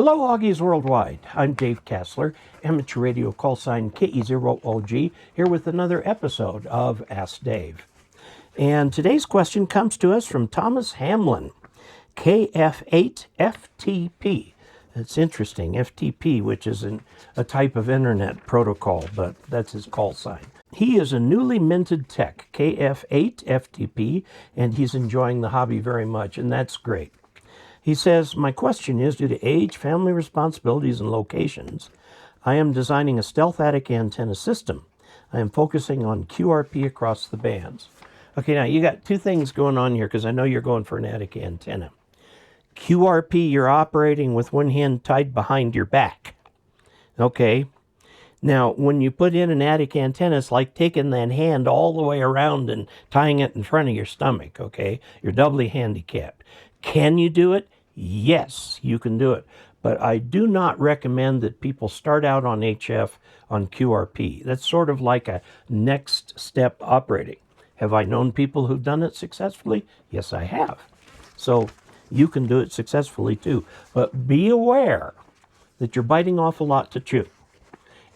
Hello, Augies Worldwide. I'm Dave Casler, amateur radio call sign KE0OG, here with another episode of Ask Dave. And today's question comes to us from Thomas Hamlin, KF8FTP. It's interesting, FTP, which is a type of internet protocol, but that's his call sign. He is a newly minted tech, KF8FTP, and he's enjoying the hobby very much, and that's great. He says, my question is, due to age, family responsibilities, and locations, I am designing a stealth attic antenna system. I am focusing on QRP across the bands. Okay, now you got two things going on here because I know you're going for an attic antenna. QRP, you're operating with one hand tied behind your back. Okay, now when you put in an attic antenna, it's like taking that hand all the way around and tying it in front of your stomach, okay? You're doubly handicapped. Can you do it? Yes, you can do it. But I do not recommend that people start out on HF on QRP. That's sort of like a next step operating. Have I known people who've done it successfully? Yes, I have. So you can do it successfully too. But be aware that you're biting off a lot to chew.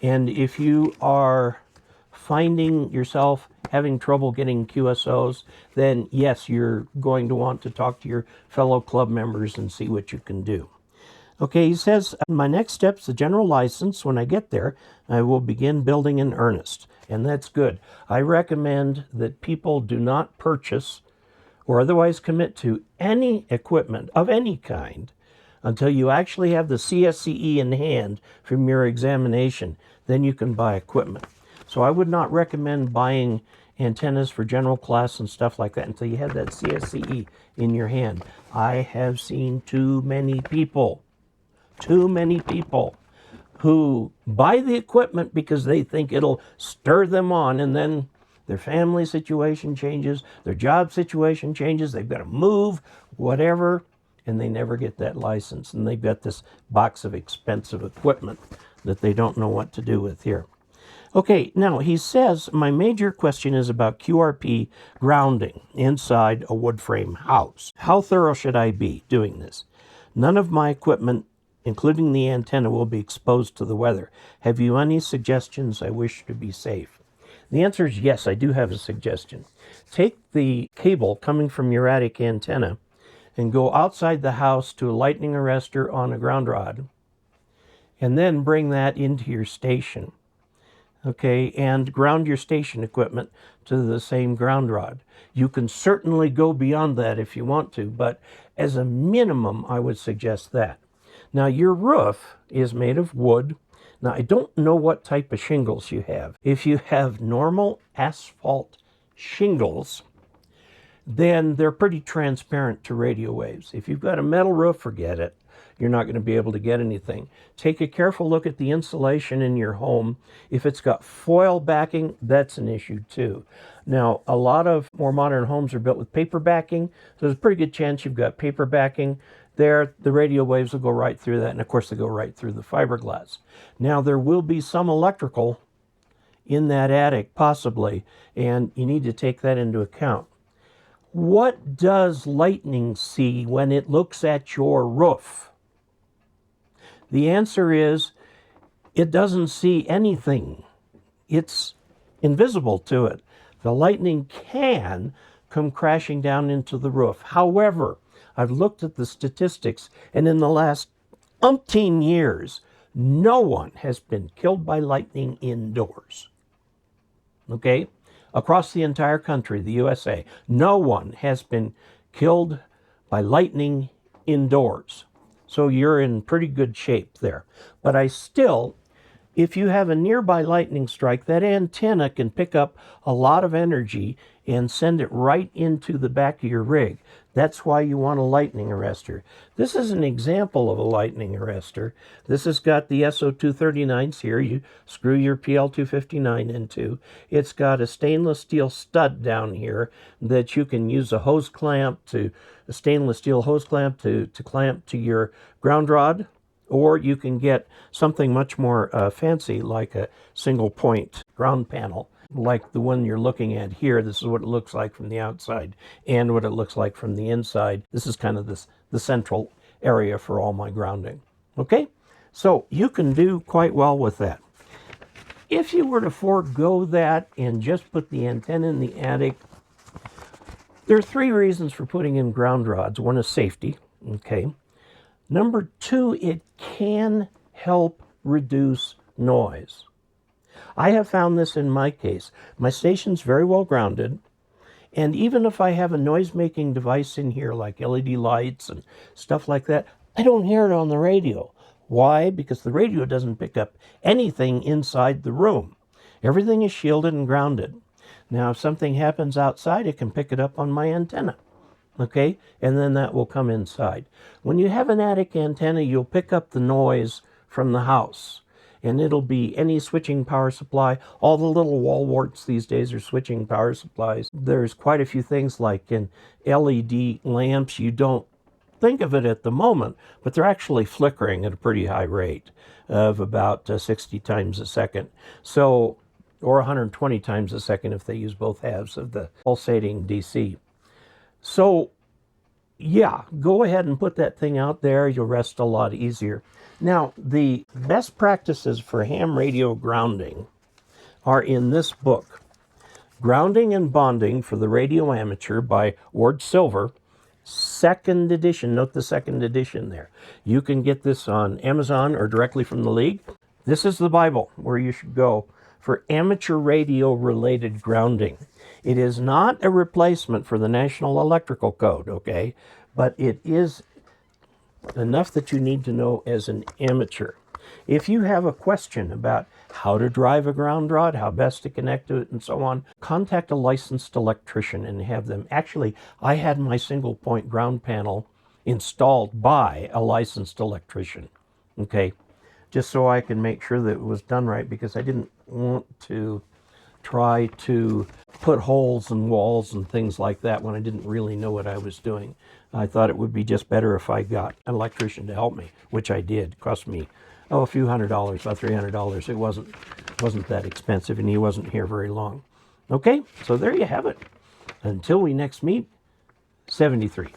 And if you are finding yourself having trouble getting QSOs, then yes, you're going to want to talk to your fellow club members and see what you can do. Okay, he says, my next step's the general license. When I get there, I will begin building in earnest. And that's good. I recommend that people do not purchase or otherwise commit to any equipment of any kind until you actually have the CSCE in hand from your examination. Then you can buy equipment. So I would not recommend buying antennas for general class and stuff like that until you have that CSCE in your hand. I have seen too many people who buy the equipment because they think it'll stir them on, and then their family situation changes, their job situation changes, they've got to move, whatever, and they never get that license. And they've got this box of expensive equipment that they don't know what to do with here. Okay, now he says, my major question is about QRP grounding inside a wood frame house. How thorough should I be doing this? None of my equipment, including the antenna, will be exposed to the weather. Have you any suggestions? I wish to be safe. The answer is yes, I do have a suggestion. Take the cable coming from your attic antenna and go outside the house to a lightning arrestor on a ground rod, and then bring that into your station. Okay, and ground your station equipment to the same ground rod. You can certainly go beyond that if you want to, but as a minimum, I would suggest that. Now, your roof is made of wood. Now, I don't know what type of shingles you have. If you have normal asphalt shingles, then they're pretty transparent to radio waves. If you've got a metal roof, forget it. You're not going to be able to get anything. Take a careful look at the insulation in your home. If it's got foil backing, that's an issue too. Now, a lot of more modern homes are built with paper backing, so there's a pretty good chance you've got paper backing. There, the radio waves will go right through that, and of course they go right through the fiberglass. Now, there will be some electrical in that attic, possibly, and you need to take that into account. What does lightning see when it looks at your roof? The answer is, it doesn't see anything. It's invisible to it. The lightning can come crashing down into the roof. However, I've looked at the statistics, and in the last umpteen years, no one has been killed by lightning indoors. Okay? Across the entire country, the USA, no one has been killed by lightning indoors. So you're in pretty good shape there. But I still, if you have a nearby lightning strike, that antenna can pick up a lot of energy and send it right into the back of your rig. That's why you want a lightning arrestor. This is an example of a lightning arrestor. This has got the SO239s here. You screw your PL259 into. It's got a stainless steel stud down here that you can use a hose clamp to, a stainless steel hose clamp to clamp to your ground rod, or you can get something much more fancy like a single point ground panel like the one you're looking at here. This is what it looks like from the outside and what it looks like from the inside. This is kind of the central area for all my grounding. Okay? So you can do quite well with that. If you were to forego that and just put the antenna in the attic, there are 3 reasons for putting in ground rods. One is safety, okay? Number 2, it can help reduce noise. I have found this in my case. My station's very well grounded, and even if I have a noise-making device in here like LED lights and stuff like that, I don't hear it on the radio. Why? Because the radio doesn't pick up anything inside the room. Everything is shielded and grounded. Now, if something happens outside, it can pick it up on my antenna. Okay? And then that will come inside. When you have an attic antenna, you'll pick up the noise from the house. And it'll be any switching power supply. All the little wall warts these days are switching power supplies. There's quite a few things like in LED lamps. You don't think of it at the moment, but they're actually flickering at a pretty high rate of about 60 times a second. So, or 120 times a second if they use both halves of the pulsating DC. So, yeah, go ahead and put that thing out there. You'll rest a lot easier. Now, the best practices for ham radio grounding are in this book, Grounding and Bonding for the Radio Amateur by Ward Silver, 2nd edition. Note the 2nd edition there. You can get this on Amazon or directly from the League. This is the Bible where you should go for amateur radio-related grounding. It is not a replacement for the National Electrical Code, okay? But it is enough that you need to know as an amateur. If you have a question about how to drive a ground rod, how best to connect to it, and so on, contact a licensed electrician and have them. Actually, I had my single point ground panel installed by a licensed electrician, okay? Just so I can make sure that it was done right, because I didn't want to try to put holes in walls and things like that when I didn't really know what I was doing. I thought it would be just better if I got an electrician to help me, which I did. It cost me, a few $100, about $300. It wasn't that expensive, and he wasn't here very long. Okay, so there you have it. Until we next meet, 73.